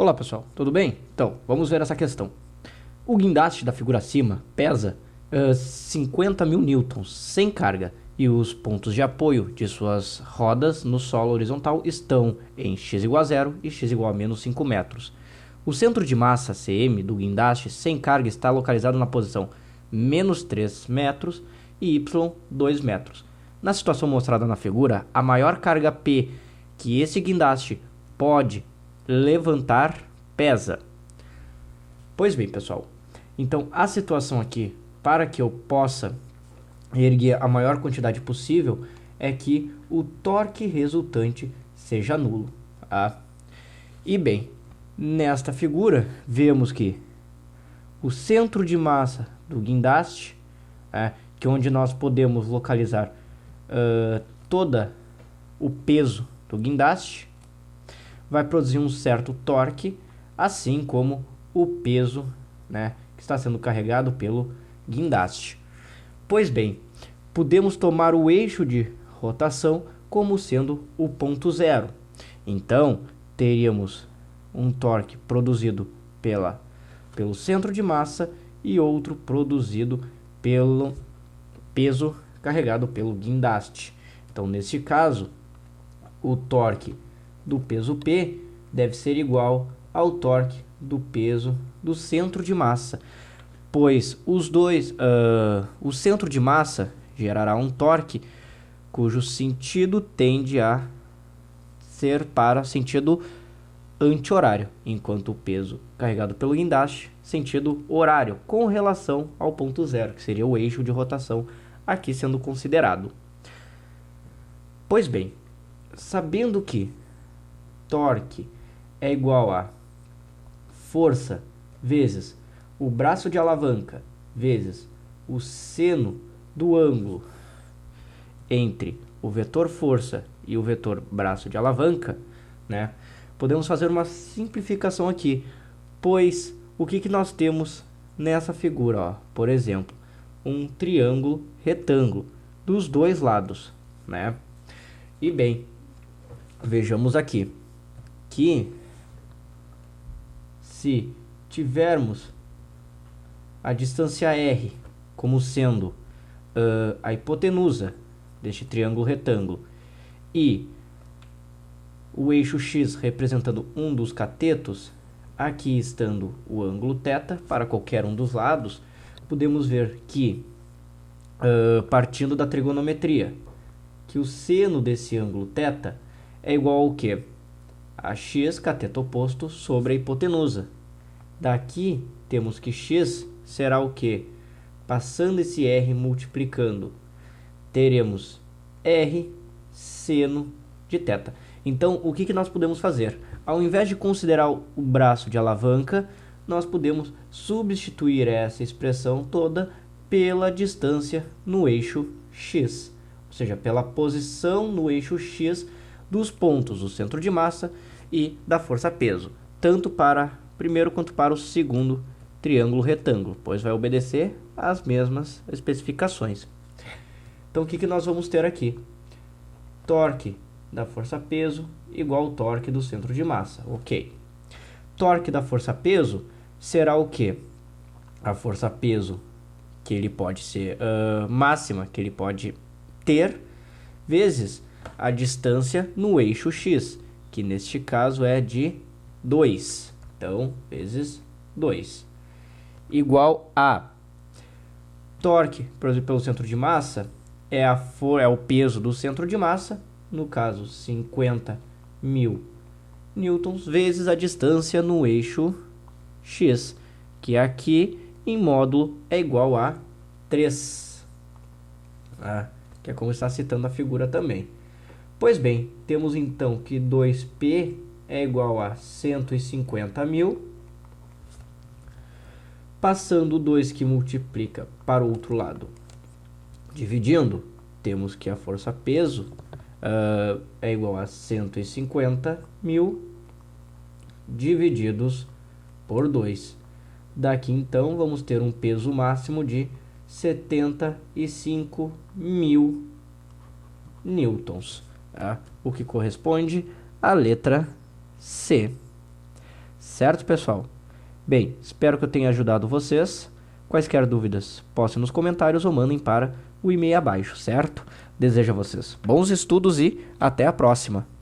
Olá pessoal, tudo bem? Então, vamos ver essa questão. O guindaste da figura acima pesa 50 mil newtons sem carga e os pontos de apoio de suas rodas no solo horizontal estão em x igual a 0 e x igual a menos 5 metros. O centro de massa cm do guindaste sem carga está localizado na posição menos 3 metros e y 2 metros. Na situação mostrada na figura, a maior carga P que esse guindaste pode levantar pesa. Pois bem, pessoal, então a situação aqui, para que eu possa erguer a maior quantidade possível, é que o torque resultante seja nulo. Tá? E bem, nesta figura, vemos que o centro de massa do guindaste, que é onde nós podemos localizar todo o peso do guindaste, vai produzir um certo torque, assim como o peso, que está sendo carregado pelo guindaste. Pois bem, podemos tomar o eixo de rotação como sendo o ponto zero. Então, teríamos um torque produzido pelo centro de massa e outro produzido pelo peso carregado pelo guindaste. Então, neste caso, o torque do peso P deve ser igual ao torque do peso do centro de massa, pois o centro de massa gerará um torque cujo sentido tende a ser para sentido anti-horário, enquanto o peso carregado pelo guindaste sentido horário, com relação ao ponto zero, que seria o eixo de rotação aqui sendo considerado. Pois bem, sabendo que torque é igual a força vezes o braço de alavanca vezes o seno do ângulo entre o vetor força e o vetor braço de alavanca, podemos fazer uma simplificação aqui, pois o que nós temos nessa figura? Por exemplo, um triângulo retângulo dos dois lados. E bem, vejamos aqui que se tivermos a distância R como sendo a hipotenusa deste triângulo retângulo e o eixo X representando um dos catetos, aqui estando o ângulo θ para qualquer um dos lados, podemos ver que, partindo da trigonometria, que o seno desse ângulo θ é igual ao quê? A x cateto oposto sobre a hipotenusa. Daqui temos que x será o quê? Passando esse r multiplicando, teremos r seno de θ. Então, o que nós podemos fazer? Ao invés de considerar o braço de alavanca, nós podemos substituir essa expressão toda pela distância no eixo x, ou seja, pela posição no eixo x dos pontos do centro de massa e da força-peso, tanto para o primeiro quanto para o segundo triângulo retângulo, pois vai obedecer às mesmas especificações. Então, o que nós vamos ter aqui? Torque da força-peso igual ao torque do centro de massa, ok. Torque da força-peso será o quê? A força-peso que ele pode ser máxima, que ele pode ter, vezes a distância no eixo x, que neste caso é de 2. Então, vezes 2. Igual a torque, por exemplo, pelo centro de massa, é o peso do centro de massa, no caso 50 mil newtons, vezes a distância no eixo x, que aqui em módulo é igual a 3. Que é como está citando a figura também. Pois bem, temos então que 2P é igual a 150 mil. Passando o 2 que multiplica para o outro lado, dividindo, temos que a força-peso é igual a 150 mil divididos por 2. Daqui então vamos ter um peso máximo de 75 mil newtons, o que corresponde à letra C. certo, pessoal? Bem, espero que eu tenha ajudado vocês. Quaisquer dúvidas, postem nos comentários ou mandem para o e-mail abaixo, certo? Desejo a vocês bons estudos e até a próxima!